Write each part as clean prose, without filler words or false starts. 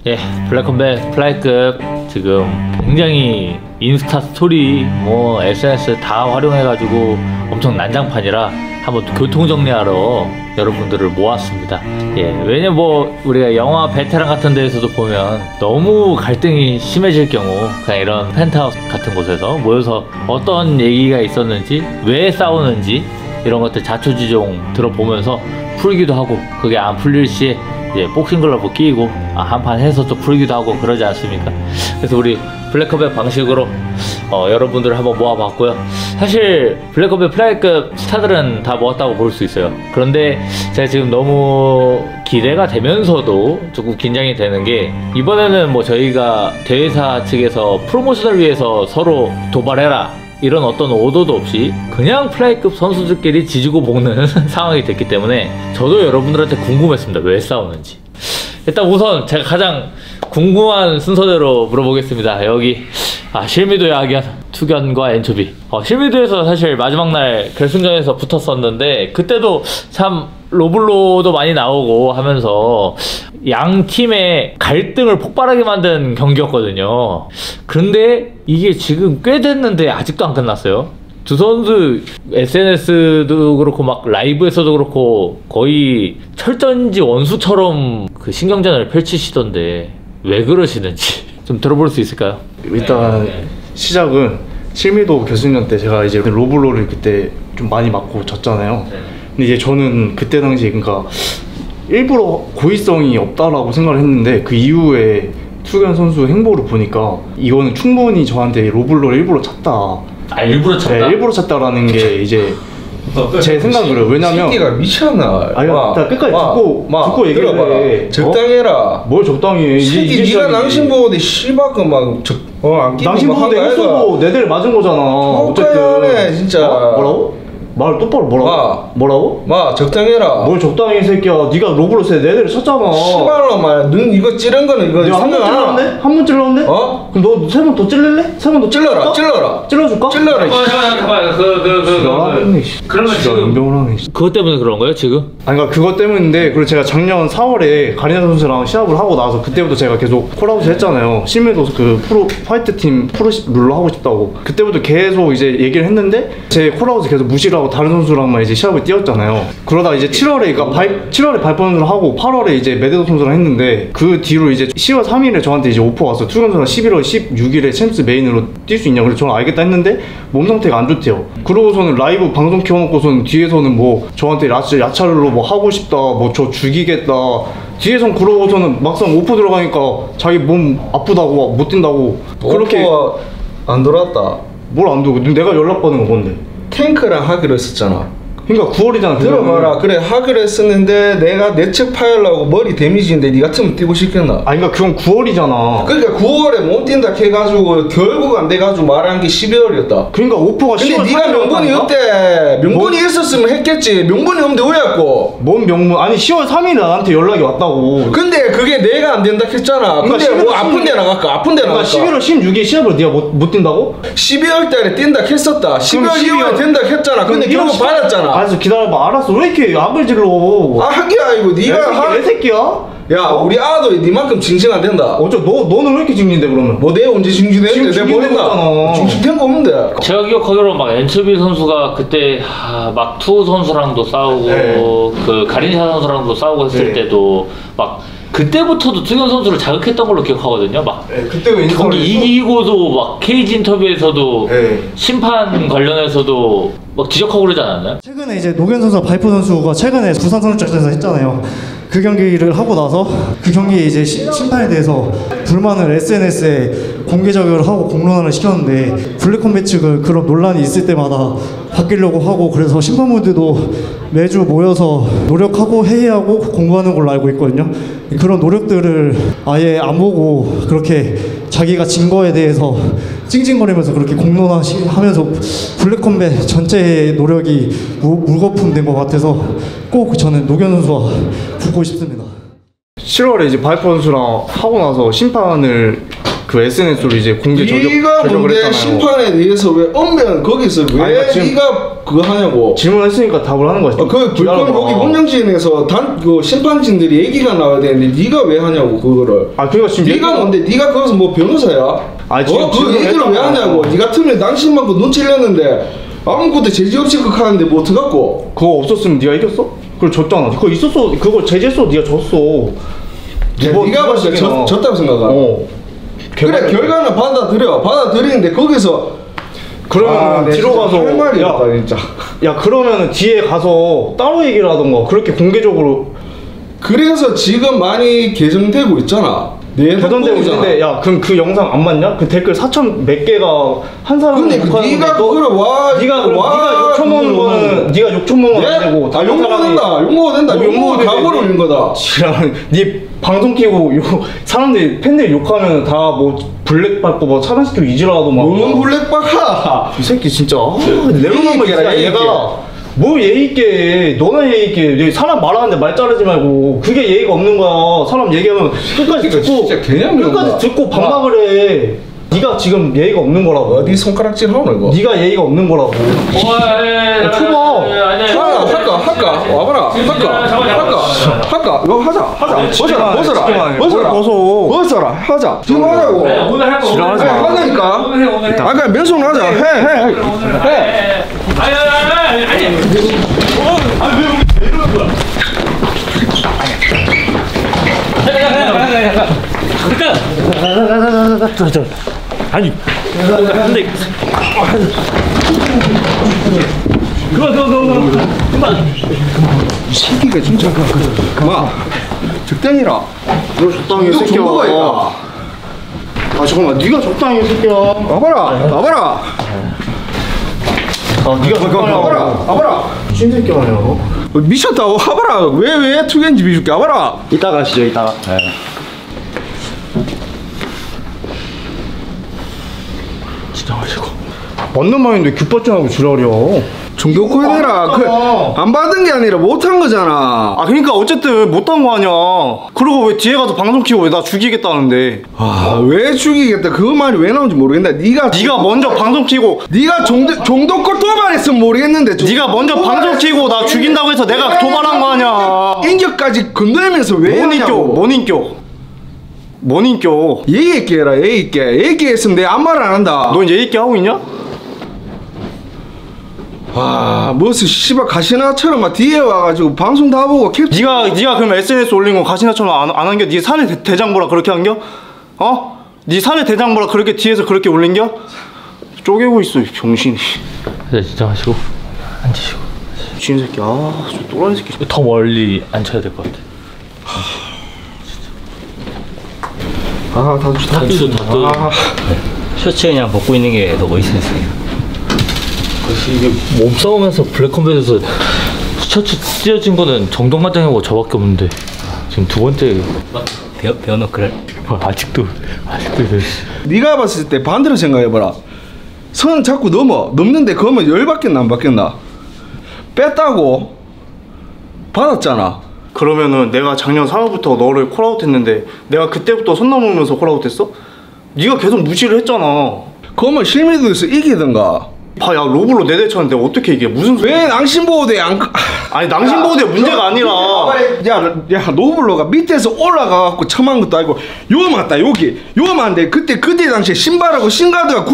예, 블랙컴뱃 플라이급 지금 굉장히 인스타 스토리 뭐 SNS 다 활용해가지고 엄청 난장판이라 한번 교통정리하러 여러분들을 모았습니다. 예, 왜냐면 뭐 우리가 영화 베테랑 같은 데에서도 보면 너무 갈등이 심해질 경우 그냥 이런 펜트하우스 같은 곳에서 모여서 어떤 얘기가 있었는지 왜 싸우는지 이런 것들 자초지종 들어보면서 풀기도 하고, 그게 안 풀릴 시에 이제 복싱글러브 끼고 한판 해서 또 풀기도 하고 그러지 않습니까? 그래서 우리 블랙컴뱃 방식으로 여러분들을 한번 모아봤고요. 사실 블랙컴뱃 플라이급 스타들은 다 모았다고 볼 수 있어요. 그런데 제가 지금 너무 기대가 되면서도 조금 긴장이 되는 게, 이번에는 뭐 저희가 대회사 측에서 프로모션을 위해서 서로 도발해라 이런 어떤 오더도 없이 그냥 플라이급 선수들끼리 지지고 볶는 상황이 됐기 때문에 저도 여러분들한테 궁금했습니다. 왜 싸우는지. 일단 우선 제가 가장 궁금한 순서대로 물어보겠습니다. 여기 실미도 야기한 투견과 엔초비. 실미도에서 사실 마지막 날 결승전에서 붙었었는데 그때도 참 로블로도 많이 나오고 하면서 양 팀의 갈등을 폭발하게 만든 경기였거든요. 그런데 이게 지금 꽤 됐는데 아직도 안 끝났어요. 두 선수 SNS도 그렇고 막 라이브에서도 그렇고 거의 철전지 원수처럼 그 신경전을 펼치시던데 왜 그러시는지 좀 들어볼 수 있을까요? 일단 시작은 실미도 결승전 때 제가 이제 로블로를 그때 좀 많이 맞고 졌잖아요. 근데 이제 저는 그때 당시에 그러니까 일부러 고의성이 없다라고 생각을 했는데 그 이후에 투견 선수 행보를 보니까 이거는 충분히 저한테 로블로를 일부러 찼다. 일부러 찼다? 네, 일부러 찼다라는 게 이제 제 생각으로. 왜냐면 새끼가 미쳤나? 아니, 나 끝까지 듣고 얘기를 해. 적당히 해라. 뭘 적당히 해? 새끼 니가 낭심 보고도 씨발 그막 안 끼고 낭심 보고도 했어도 내 대를 맞은 거잖아. 어쨌든 진짜. 뭐라고? 말 똑바로 뭐라고? 뭐라고? 마 적당히 해라. 뭘 적당히 해 새끼야. 네가 로블로 내 대를 쳤잖아. 씨발로 말 눈 이거 찌른 거는 이거 한 번 찔렀는데? 한 번 찔렀는데? 어? 그럼 너 세 번 더 찔릴래? 세 번 더 찔러라. 찔러줄까? 찔러라. 잠깐만 그러면 지금 연병을 하네. 그것 때문에 그런 거예요 지금? 아니 그러니까 그것 때문인데, 그리고 제가 작년 4월에 가리나 선수랑 시합을 하고 나서 그때부터 제가 계속 콜아웃을 했잖아요. 심해도 그 프로 파이트 팀 프로 룰로 하고 싶다고. 그때부터 계속 이제 얘기를 했는데 제 콜아웃을 계속 무시를 하고 다른 선수랑만 이제 시합을 뛰었잖아요. 그러다 이제 7월에 그러니까 7월에 발포 선수를 하고 8월에 이제 메데도 선수랑 했는데, 그 뒤로 이제 10월 3일에 저한테 이제 오퍼 왔어. 투견 선수랑 11월 16일에 챔스 메인으로 뛸 수 있냐고. 그래서 저는 알겠다 했는데 몸 상태가 안 좋대요. 그러고서는 라이브 방송 켜놓고서는 뒤에서는 뭐 저한테 야차를로 뭐 하고 싶다, 뭐 저 죽이겠다. 뒤에선 그러고서는 막상 오퍼 들어가니까 자기 몸 아프다고 못 뛴다고. 그렇게 안 돌아왔다. 뭘 안 되고 내가 연락받은 거 뭔데? 탱크랑 하기로 했었잖아. 그러니까 9월이잖아. 들어봐라. 그래 하기로 했었는데 내가 내 책 파열라고 머리 데미지인데 니 같으면 뛰고 싶겠나? 아니 그러니까 그건 9월이잖아. 그러니까 9월에 못 뛴다 해가지고 결국 안 돼가지고 말한 게 12월이었다. 그러니까 오퍼가 10월. 근데 네가 명분이 없대. 명분이 있었으면 했겠지. 명분이 없는데 왜 했고? 뭔 명분? 아니 10월 3일에 나한테 연락이 왔다고. 근데 그게 내가 안 된다 했잖아. 그러니까 근데 뭐 아픈 데 나갈까? 아픈 데 나갈까? 11월 16일 시합을 네가 못 뛴다고? 12월 달에 뛴다 했었다. 12월 이후에 된다 했잖아. 근데 결국 받았잖아. 알았어, 기다려봐. 알았어. 왜 이렇게 악을 질러? 하기야 이거 네가 내 새끼야? 야 우리 아도 니만큼 징징 안 된다. 너는 왜 이렇게 징징대 그러면? 뭐 내가 언제 징징대는데? 내가 뭐 했나? 징징된 거 없는데. 제가 기억하기로 막 엔초비 선수가 그때 막 투 선수랑도 싸우고 그 가린샤 선수랑도 싸우고 했을 때도 막 그때부터도 투견 선수를 자극했던 걸로 기억하거든요. 막 그때 경기 이기고도 막 케이지 인터뷰에서도 심판 관련해서도 막 지적하고 그러지 않았나요? 최근에 이제 노견 선수와 바이퍼 선수가 최근에 부산 선수촌에서 했잖아요. 그 경기를 하고 나서 그 경기에 이제 심판에 대해서 불만을 SNS에 공개 적용을 하고 공론화를 시켰는데, 블랙컴뱃 측은 그런 논란이 있을 때마다 바뀌려고 하고, 그래서 심판분들도 매주 모여서 노력하고 회의하고 공부하는 걸로 알고 있거든요. 그런 노력들을 아예 안 보고 그렇게 자기가 진 거에 대해서 찡찡거리면서 그렇게 공론화하면서 블랙컴뱃 전체의 노력이 물거품된 것 같아서 꼭 저는 노견 선수와 붙고 싶습니다. 7월에 이제 바이퍼 선수랑 하고 나서 심판을 그 SNS로 이제 공개 네가 저격을 뭔데 했잖아요. 심판에 대해서 왜 엄면 거기서 왜 아니, 지금 네가 그거 하냐고. 질문했으니까 답을 하는 거지. 그 불법 거기 운영진에서 그 심판진들이 얘기가 나와야 되는데 네가 왜 하냐고 그거를. 아 그러니까 지금 네가 뭔데? 네가 거기서 뭐 변호사야? 아니, 지금 그 얘기를 왜 했잖아. 하냐고. 네 같으면 당신만 그 눈치 렸는데 아무것도 제지 없이 그거 하는데 뭐 어떡하고. 그거 없었으면 네가 이겼어? 그걸 졌잖아. 그거 있었어. 그거 제재했어. 네가 졌어. 네가 봤을 때 졌다고 생각하나? 그래 결과는 받아들이는데 거기서 그러면 뒤로 가서 할 말이 없다 진짜. 야 그러면은 뒤에 가서 따로 얘기를 하던가 그렇게 공개적으로. 그래서 지금 많이 개정되고 있잖아. 개선되고 있는데 야 그럼 그 영상 안 맞냐? 그 댓글 4천 몇 개가 한 사람이 근데 네가 그거를 네가 욕처먹는 거는 네가 욕처먹는 건 안 되고 욕 먹어도 된다. 욕 먹어도 된다. 욕 먹어도 각오를 올린 거다. 지랄 네 방송 키고 사람들이 팬들이 욕하면 다 뭐 블랙 받고 뭐 차단시키고 이지랄하고 막 뭔 블랙박하. 이 새끼 진짜 내로남불 얘가 뭐 예의 있게 너나 예의 있게 사람 말하는데 말 자르지 말고 그게 예의가 없는 거야. 사람 얘기하면 끝까지 듣고 진짜 개념이 없다. 끝까지 듣고 반박을 해. 네가 지금 예의가 없는 거라고. 어디 손가락질 하노 이거. 네가 예의가 없는 거라고. 초보. 할까 와봐라. 할까 이거 하자. 벗어라 하자. 지금 하자고. 오늘 할 거. 지랄하지 마. 하자니까. 오늘 해. 아까 맨손 하자. 해. 아니. 아니 근데 그만 이 새끼가 진짜 그만. 적당히라. 너 적당히 해, 새끼야. 정보가 있다. 아 잠깐만 네가 적당히 해, 새끼야. 와봐라. 네가 적당히 와봐라. 미친 새끼 아니야. 미쳤다. 와봐라. 왜 투겐지 비줄게. 와봐라. 이따가 하시죠 이따가. 진짜 마시고. 맞는 말인데 귓받침하고 지랄이야. 중도코에 대라. 안 받은 게 아니라 못한 거잖아. 아 그러니까 어쨌든 못한 거 아니야. 그리고 왜 뒤에 가서 방송 키고 왜 나 죽이겠다는데. 왜 죽이겠다. 그 말이 왜 나온지 모르겠다. 네가 먼저 방송 키고 네가 종도코 도발했으면 모르겠는데 네가 먼저 방송 키고 나 죽인다고 해서 내가 도발한 거 아니야. 인격까지 건드리면서 왜 하냐고. 뭔 인격. 예의 있게 해라. 예의 있게 했으면 내가 아무 말 안 한다. 넌 예의 있게 하고 있냐? 무슨 씨발 가시나처럼 막 뒤에 와가지고 방송 다 보고 네가 그러면 SNS 올린 거 가시나처럼 안 한겨? 네 사내 대장보라 그렇게 한겨? 네 사내 대장보라 그렇게 뒤에서 그렇게 올린겨? 쪼개고 있어 병신이. 네, 진짜 마시고 앉으시고. 미친 새끼. 저 또라이 새끼. 더 멀리 앉혀야 될 것 같아. 단추 셔츠 그냥 벗고 있는 게 더 멋있었어요. 이게 몸싸움에서 블랙컴뱃에서 셔츠 찢어진 거는 정동관장하고 저밖에 없는데 지금 두 번째 배워놓고 그래. 아직도 네가 봤을 때 반대로 생각해봐라. 선 자꾸 넘는데 그러면 열 받겠나 안 받겠나? 뺐다고 받았잖아. 그러면은 내가 작년 4월부터 너를 콜아웃 했는데 내가 그때부터 손 넘으면서 콜아웃 했어? 네가 계속 무시를 했잖아. 그러면 실미도에서 이기든가. 야 로블로 4대 쳤는데 어떻게 이게 무슨 소리야? 왜 낭심보호대 안 아니 낭심보호대 문제가 아니라 야 노블로가 밑에서 올라가갖고 처만 것도 아니고 요만다 요만데 그때 당시에 신발하고 신가드가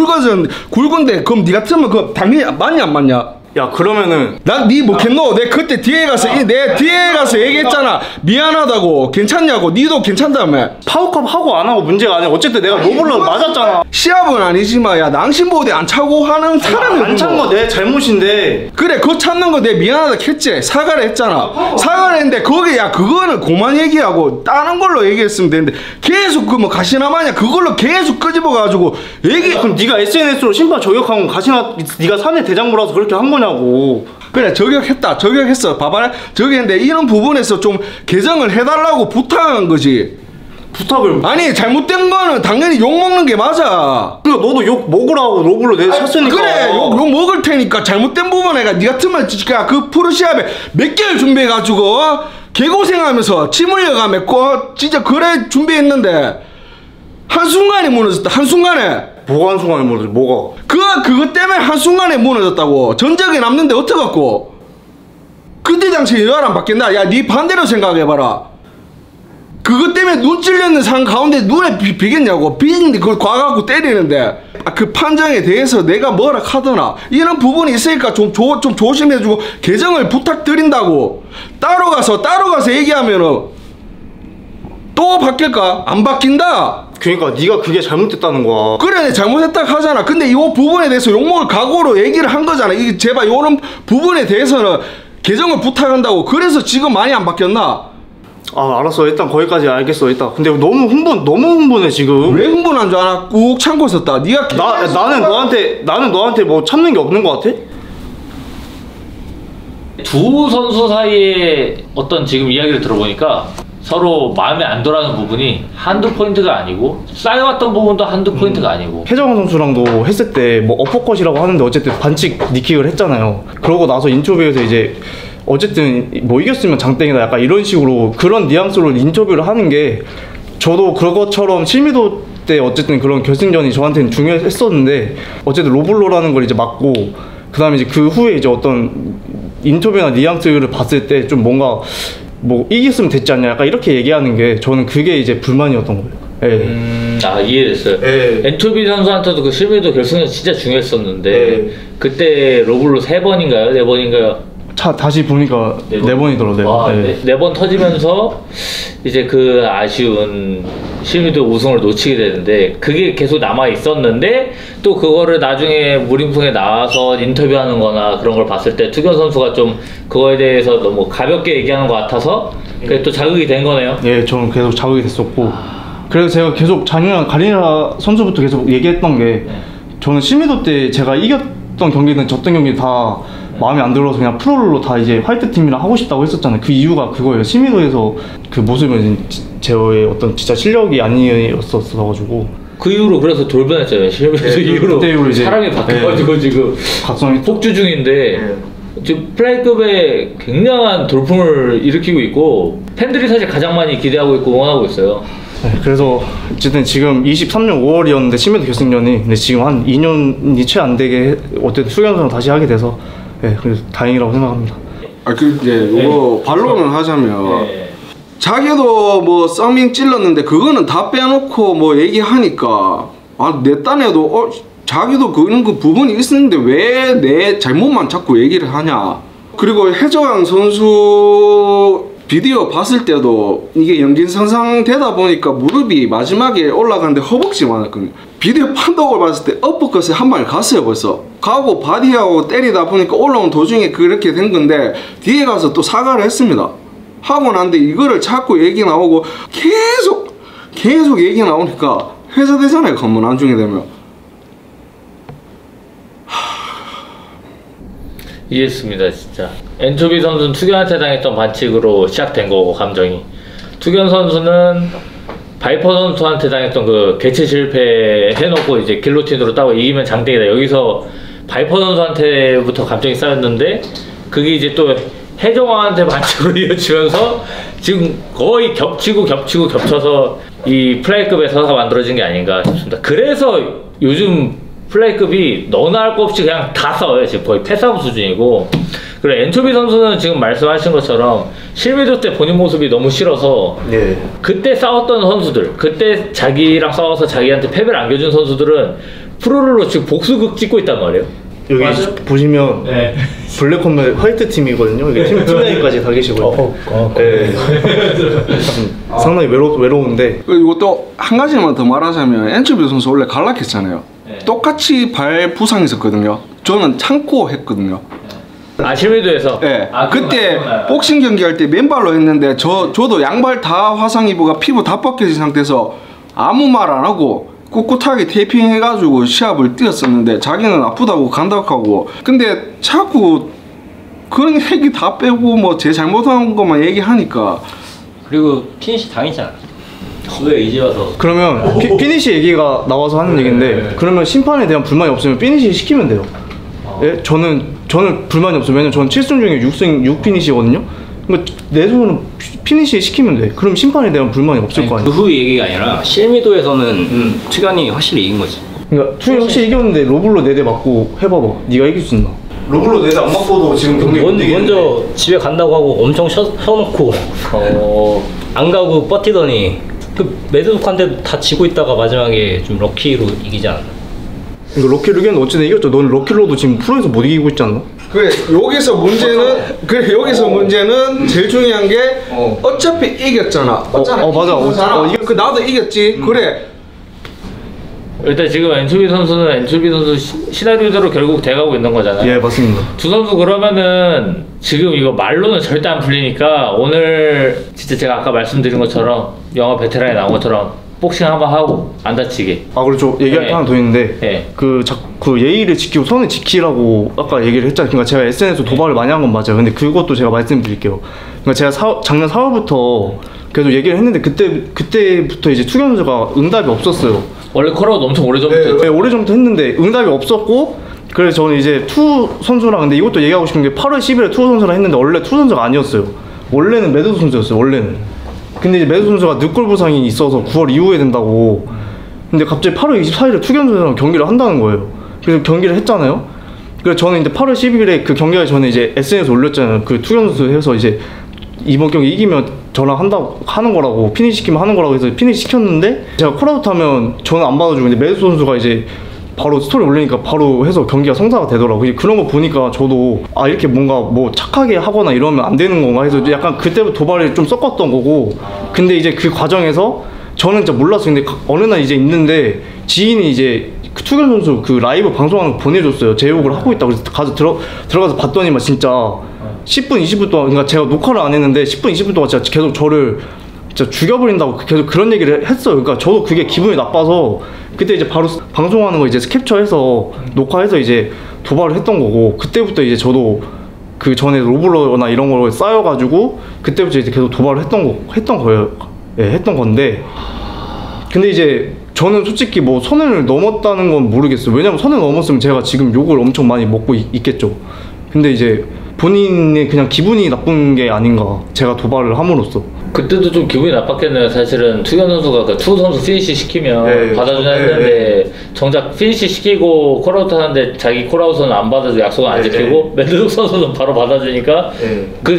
굵은데 그럼 니 같으면 그거 당연히 맞냐 안 맞냐? 야 그러면은 니 못했노? 내 그때 뒤에 가서 얘기했잖아. 미안하다고. 괜찮냐고. 니도 괜찮다며. 파워컵 하고 안 하고 문제가 아니야. 어쨌든 내가 로블로 맞았잖아. 시합은 아니지만 야 낭심보호대 안 차고 하는 사람이 안 찬 거 내 잘못인데. 그래 그거 찾는 거 내 미안하다 했지. 사과를 했잖아. 사과를 했는데 거기 야 그거는 그만 얘기하고 다른 걸로 얘기했으면 되는데 계속 그 뭐 가시나 마냐 그걸로 계속 끄집어가지고 그럼 네가 SNS로 심판 저격한 건 가시나 네가 사내 대장부라서 그렇게 한 거냐고. 그래 저격했어. 봐봐 저격했는데 이런 부분에서 좀 개정을 해달라고 부탁한 거지. 부탁을. 아니 잘못된 거는 당연히 욕 먹는 게 맞아. 그러니까 너도 욕 먹으라고 로블로 내 샀으니까. 그래 욕 먹을 테니까 잘못된 부분에 니 같으면 진짜 그 프로시합에 몇 개를 준비해가지고 개고생하면서 침 흘려가며 진짜 그래 준비했는데 한순간에 무너졌다. 한순간에. 뭐가 한순간에 무너져? 뭐가? 그것 때문에 한순간에 무너졌다고. 전적이 남는데 어떡하고. 그때 당시에 열 안 받겠나? 야, 네 반대로 생각해봐라. 그것 때문에 눈 찔렸는 상황 가운데 눈에 비겠냐고. 비는데 그걸 과갖고 때리는데. 그 판정에 대해서 내가 뭐라 하더나 이런 부분이 있으니까 좀 조심해주고 개정을 부탁드린다고. 따로 가서 얘기하면은 또 바뀔까? 안 바뀐다. 그러니까 네가 그게 잘못됐다는 거야. 그래, 잘못했다 하잖아. 근데 이 부분에 대해서 욕먹을 각오로 얘기를 한 거잖아. 이게 제발 요런 부분에 대해서는 개정을 부탁한다고. 그래서 지금 많이 안 바뀌었나? 아, 알았어. 일단 거기까지 알겠어. 일단 근데 너무 흥분해 지금. 왜 흥분한 줄 알아? 꾹 참고 있었다. 네가 나는 너한테 뭐 참는 게 없는 거 같아? 두 선수 사이에 어떤 지금 이야기를 들어보니까 서로 마음에 안 들어하는 부분이 한두 포인트가 아니고 쌓여왔던 부분도 한두 포인트가 아니고. 해정환 선수랑도 했을 때 뭐 어퍼컷이라고 하는데 어쨌든 반칙 니킥을 했잖아요. 그러고 나서 인터뷰에서 이제 어쨌든 뭐 이겼으면 장땡이다 약간 이런 식으로 그런 뉘앙스로 인터뷰를 하는 게 저도 그것처럼 실미도 때 어쨌든 그런 결승전이 저한테는 중요했었는데 어쨌든 로블로라는 걸 이제 맞고 그 다음에 이제 그 후에 이제 어떤 인터뷰나 뉘앙스를 봤을 때 좀 뭔가 뭐 이겼으면 됐지 않냐 약간 이렇게 얘기하는 게 저는 그게 이제 불만이었던 거예요. 이해됐어요. 엔초비 선수한테도 그 실미도 결승전 진짜 중요했었는데 그때 로블로 3번인가요? 4번인가요? 다시 보니까 4번이더라고요. 네 번 터지면서 이제 그 아쉬운 실미도 우승을 놓치게 되는데 그게 계속 남아 있었는데 또 그거를 나중에 무림풍에 나와서 인터뷰하는 거나 그런 걸 봤을 때 투견 선수가 좀 그거에 대해서 너무 가볍게 얘기하는 것 같아서 그게 또 자극이 된 거네요. 예, 저는 계속 자극이 됐었고 그래서 제가 계속 작년 가리나 선수부터 계속 얘기했던 게 저는 실미도 때 제가 이겼던 경기든 졌던 경기 다 마음에 안 들어서 그냥 프로로 다 이제 화이트 팀이랑 하고 싶다고 했었잖아요. 그 이유가 그거예요. 실미도에서 그 모습은 제의 어떤 진짜 실력이 아니었었어가지고 그 이후로 그래서 돌변했잖아요. 실미도 이후로 그때 이후로 이제 사람이 바뀌어가지고 지금 각성이 폭주 중인데 지금 플레이급에 굉장한 돌풍을 일으키고 있고 팬들이 사실 가장 많이 기대하고 있고 응원하고 있어요. 그래서 어쨌든 지금 23년 5월이었는데 실미도 결승전이 근데 지금 한 2년이 채 안 되게 어쨌든 수견선을 다시 하게 돼서 그래서 다행이라고 생각합니다. 요거 반론을 하자면 자기도 뭐 쌍밍 찔렀는데 그거는 다 빼놓고 뭐 얘기하니까 내 딴에도 자기도 그런 그 부분이 있었는데 왜 내 잘못만 자꾸 얘기를 하냐. 그리고 해정환 선수 비디오 봤을 때도 이게 연긴상상 되다 보니까 무릎이 마지막에 올라가는데 허벅지 많았거든요. 비디오 판독을 봤을 때 어퍼컷에 한 방에 갔어요. 벌써 가고 바디하고 때리다 보니까 올라온 도중에 그렇게 된 건데 뒤에 가서 또 사과를 했습니다. 하고 난데 이거를 자꾸 얘기 나오고 계속 얘기 나오니까 회사되잖아요. 한번 나중에 되면. 이해했습니다. 진짜 엔초비 선수는 투견한테 당했던 반칙으로 시작된 거고 감정이 투견 선수는 바이퍼 선수한테 당했던 그 개체 실패 해놓고 이제 길로틴으로 따고 이기면 장땡이다 여기서 바이퍼 선수한테부터 감정이 쌓였는데 그게 이제 또 해정환한테 반칙으로 이어지면서 지금 거의 겹쳐서 이 플레이급의 서사가 만들어진 게 아닌가 싶습니다. 그래서 요즘 플레이급이 너나 할 거 없이 그냥 다 싸워요. 지금 거의 패싸움 수준이고 그리고 엔초비 선수는 지금 말씀하신 것처럼 실미도 때 본인 모습이 너무 싫어서 그때 싸웠던 선수들 그때 자기랑 싸워서 자기한테 패배를 안겨준 선수들은 프로를로 지금 복수극 찍고 있단 말이에요. 여기 보시면 블랙홈의 화이트 팀이거든요. 여기 팀장님까지 다 계시고요. 상당히 외로운데 그리고 또 한 가지만 더 말하자면 엔초비 선수 원래 갈락했잖아요. 똑같이 발 부상이 있었거든요. 저는 참고 했거든요. 실미도에서? 그때 복싱 경기할 때 맨발로 했는데 저도 양발 다 화상 입어가 피부 다 벗겨진 상태에서 아무 말 안 하고 꿋꿋하게 테이핑 해가지고 시합을 뛰었었는데 자기는 아프다고 간다고 하고 근데 자꾸 그런 얘기 다 빼고 뭐 제 잘못한 것만 얘기하니까 그리고 피니시 당했잖아. 왜 이제 와서? 그러면 피니시 얘기가 나와서 하는 얘기인데 그러면 심판에 대한 불만이 없으면 피니시 시키면 돼요. 저는 불만이 없어요. 왜냐면 저는 7승 중에 6피니시거든요. 그러니까 내 손으로 피니시 시키면 돼. 그럼 심판에 대한 불만이 없을 거 아니야. 그 후 얘기가 아니라 실미도에서는 투견이 확실히 이긴 거지. 그러니까 투이 확실히 이겼는데 로블로 4대 맞고 해봐봐. 네가 이길 수 있나? 로블로 4대 안 맞고도 지금 경기 먼저 집에 간다고 하고 엄청 쉬어놓고 안 가고 버티더니 그 매드독한테 다 지고 있다가 마지막에 좀 럭키로 이기지 않았나? 이거 럭키로 이겼는데 어쨌든 이겼죠. 넌 럭키로도 지금 프로에서 못 이기고 있지 않나? 그래 여기서 문제는 제일 중요한 게 어차피 이겼잖아. 맞아. 그 나도 이겼지. 그래. 일단 지금 엔초비 선수는 시나리오대로 결국 돼가고 있는 거잖아요. 예, 맞습니다. 두 선수 그러면은 지금 이거 말로는 절대 안 풀리니까 오늘 진짜 제가 아까 말씀드린 것처럼 영화 베테랑에 나온 것처럼 복싱 한번 하고 안 다치게. 아, 그렇죠. 얘기할 게 네. 하나 더 있는데 네. 그 예의를 지키고 선을 지키라고 아까 얘기를 했잖아요. 그러니까 제가 SNS 도발을 많이 한 건 맞아요. 근데 그것도 제가 말씀드릴게요. 그러니까 제가 작년 4월부터 계속 얘기를 했는데 그때부터 이제 투견 선수가 응답이 없었어요. 원래 콜아웃 엄청 오래전부터 네, 오래전부터 했는데 응답이 없었고, 그래서 저는 이제 투 선수랑, 근데 이것도 얘기하고 싶은 게 8월 10일에 투 선수랑 했는데 원래 투 선수가 아니었어요. 원래는 매드 선수였어요. 원래는. 근데 이제 매드 선수가 늑골 부상이 있어서 9월 이후에 된다고. 근데 갑자기 8월 24일에 투견 선수랑 경기를 한다는 거예요. 그래서 경기를 했잖아요. 그래서 저는 이제 8월 10일에 그 경기하기 전에 이제 SNS에 올렸잖아요. 그 투견 선수 해서 이제 이번 경기 이기면 저랑 하는 거라고, 피니시 시키면 하는 거라고 해서 피니시 시켰는데, 제가 콜아웃 하면 저는 안 받아주고 이제 매드 선수가 이제 바로 스토리 올리니까 바로 해서 경기가 성사가 되더라고요. 그런 거 보니까 저도 아, 이렇게 뭔가 뭐 착하게 하거나 이러면 안 되는 건가 해서 약간 그때부터 도발을 좀 섞었던 거고. 근데 이제 그 과정에서 저는 진짜 몰랐어요. 근데 어느 날 이제 있는데 지인이 이제 그 투견 선수 그 라이브 방송하는 거 보내줬어요. 제 욕을 하고 있다고. 그래서 가서 들어가서 봤더니만 진짜 10분 20분 동안, 그러니까 제가 녹화를 안 했는데 10분 20분 동안 진짜 계속 저를 진짜 죽여버린다고 계속 그런 얘기를 했어요. 그러니까 저도 그게 기분이 나빠서 그때 이제 바로 방송하는 거 이제 캡처해서 녹화해서 이제 도발을 했던 거고, 그때부터 이제 저도 그 전에 로블러나 이런 걸 쌓여가지고 그때부터 이제 계속 도발을 했던 거예요. 예, 했던 건데, 근데 이제 저는 솔직히 뭐 선을 넘었다는 건 모르겠어요. 왜냐면 선을 넘었으면 제가 지금 욕을 엄청 많이 먹고 있겠죠. 근데 이제 본인의 그냥 기분이 나쁜 게 아닌가, 제가 도발을 함으로써. 그때도 좀 기분이 나빴겠네요. 사실은 투견 선수가 그 투 선수 피니시 시키면 네, 받아주냐 했는데 정작 피니시 시키고 콜아웃 하는데 자기 콜아웃은 안 받아주고 약속은 안 지키고 매드독 선수는 바로 받아주니까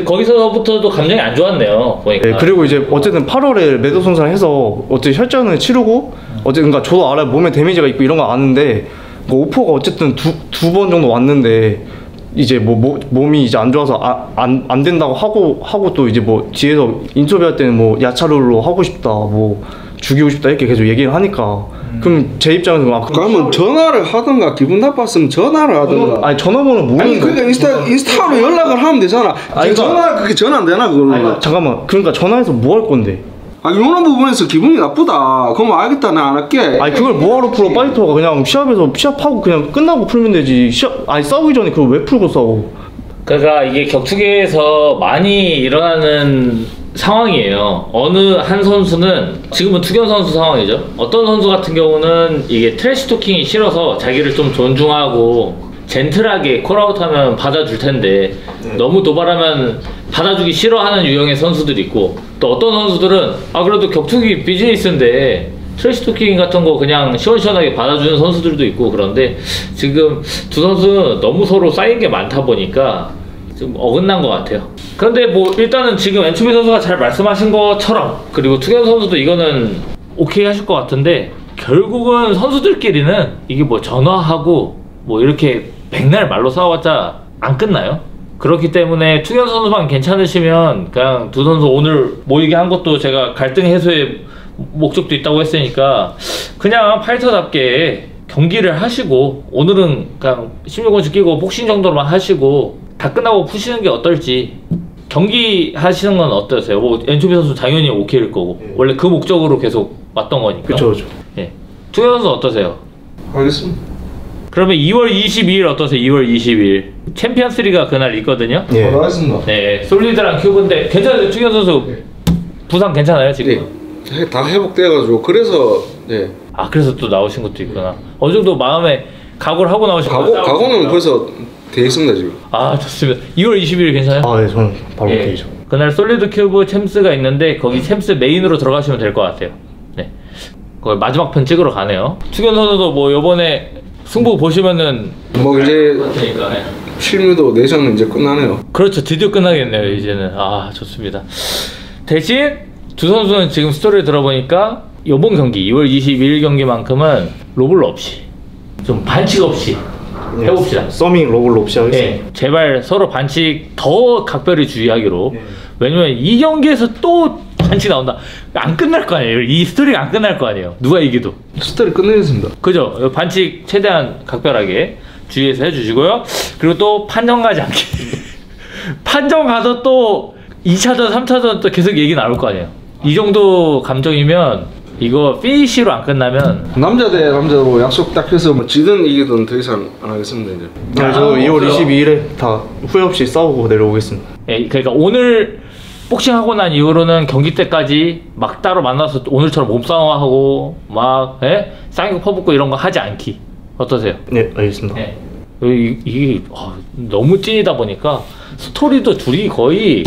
거기서부터도 감정이 안 좋았네요. 보니까. 네, 그리고 이제 어쨌든 8월에 매드 선수랑 해서 어쨌든 혈전을 치르고, 어쨌든 그러니까 저도 알아요. 몸에 데미지가 있고 이런 거 아는데 뭐 오퍼가 어쨌든 두 번 정도 왔는데 이제 몸이 이제 안 좋아서 안 된다고 하고 또 이제 뭐 뒤에서 인터뷰할 때는 뭐 야차롤로 하고 싶다, 뭐 죽이고 싶다 이렇게 계속 얘기를 하니까 그럼 제 입장에서 그러면 전화를 하든가, 기분 나빴으면 전화를 하든가. 아니 전화번호 모르는. 아니 그러니까 인스타로 연락을 하면 되잖아. 아니 그게 전화 안 되나 그걸로? 아니, 잠깐만, 그러니까 전화해서 뭐 할 건데? 아, 이런 부분에서 기분이 나쁘다. 그럼 알겠다, 나 안 할게. 아니 그걸 뭐하러 풀어? 파이터가 그냥 시합하고 그냥 끝나고 풀면 되지. 아니 싸우기 전에 그걸 왜 풀고 싸워? 그러니까 이게 격투기에서 많이 일어나는 상황이에요. 어느 한 선수는, 지금은 투견 선수 상황이죠. 어떤 선수 같은 경우는 이게 트래시 토킹이 싫어서 자기를 좀 존중하고 젠틀하게 콜아웃하면 받아줄 텐데 너무 도발하면 받아주기 싫어하는 유형의 선수들이 있고, 또 어떤 선수들은 아 그래도 격투기 비즈니스인데 트래시 토킹 같은 거 그냥 시원시원하게 받아주는 선수들도 있고. 그런데 지금 두 선수 너무 서로 쌓인 게 많다 보니까 좀 어긋난 것 같아요. 그런데 뭐 일단은 지금 엔초비 선수가 잘 말씀하신 것처럼, 그리고 투견 선수도 이거는 오케이 하실 것 같은데, 결국은 선수들끼리는 이게 뭐 전화하고 뭐 이렇게 백날 말로 싸워봤자 안 끝나요. 그렇기 때문에 투견 선수만 괜찮으시면 그냥 두 선수 오늘 모이게 한 것도 제가 갈등 해소의 목적도 있다고 했으니까 그냥 파이터답게 경기를 하시고, 오늘은 그냥 16원씩 끼고 복싱 정도로만 하시고 다 끝나고 푸시는 게 어떨지. 경기 하시는 건 어떠세요? 뭐 엔초비 선수 당연히 오케이일 거고 원래 그 목적으로 계속 왔던 거니까. 그렇죠. 예. 투견 선수 어떠세요? 알겠습니다. 그러면 2월 22일 어떠세요? 2월 22일 챔피언스리가 그날 있거든요. 예. 알겠습니다. 네, 솔리드랑 큐브인데 괜찮아요? 투견 선수 부상 괜찮아요 지금? 네, 다 회복돼가지고 그래서 네. 아 그래서 또 나오신 것도 있구나. 어느 정도 마음에 각오를 하고 나오신 거예요? 각오는 벌써 돼 있습니다 지금. 아 좋습니다. 2월 22일 괜찮아요? 아, 네, 저는 바로 예. 오케이죠. 그날 솔리드 큐브 챔스가 있는데 거기 챔스 메인으로 들어가시면 될 것 같아요. 네. 거기 마지막 편 찍으러 가네요. 추경 선수도 뭐 요번에 승부 보시면은 뭐 이제 그러니까 네. 실무도 내전은 이제 끝나네요. 그렇죠. 드디어 끝나겠네요. 이제는. 아, 좋습니다. 대신 두 선수는 지금 스토리를 들어보니까 이번 경기 2월 22일 경기만큼은 로블 없이 좀 반칙 없이 해봅시다. 서밍 로블로 없이 하겠습니다. 네, 제발 서로 반칙 더 각별히 주의하기로. 왜냐면 이 경기에서 또 반칙 나온다. 안 끝날 거 아니에요. 이 스토리가 안 끝날 거 아니에요. 누가 이기도. 스토리 끝내겠습니다. 그죠? 반칙 최대한 각별하게 주의해서 해주시고요. 그리고 또 판정 가지 않게. 판정 가서 또 2차전, 3차전 또 계속 얘기 나올 거 아니에요. 이 정도 감정이면 이거 피니시로 안 끝나면 남자 대 남자로 약속 딱 해서 뭐 지든 이기든 더 이상 안 하겠습니다 이제. 네, 저 2월 22일에 다 후회 없이 싸우고 내려오겠습니다. 예, 그러니까 오늘 복싱하고 난 이후로는 경기 때까지 막 따로 만나서 오늘처럼 몸싸움하고 막 쌍욕 퍼붓고 이런 거 하지 않기. 어떠세요? 네, 알겠습니다. 예. 이게 너무 찐이다 보니까 스토리도 둘이 거의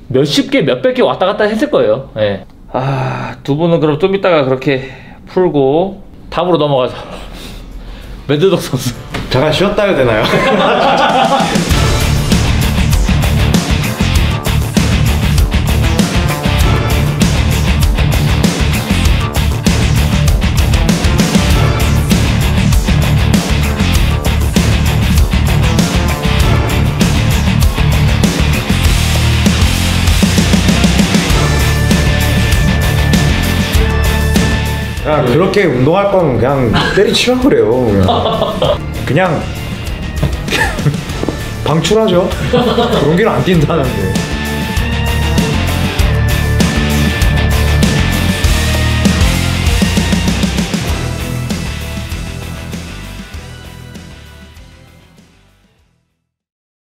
몇십 개, 몇백 개 왔다 갔다 했을 거예요. 예. 아, 두 분은 그럼 좀 이따가 그렇게 풀고 다음으로 넘어가자. 매드독 선수. 잠깐 쉬었다 해도 되나요? 야, 그렇게 운동할 거면 그냥 때리치면 그래요. 그냥 방출하죠. 그런 길을 안 뛴다는데.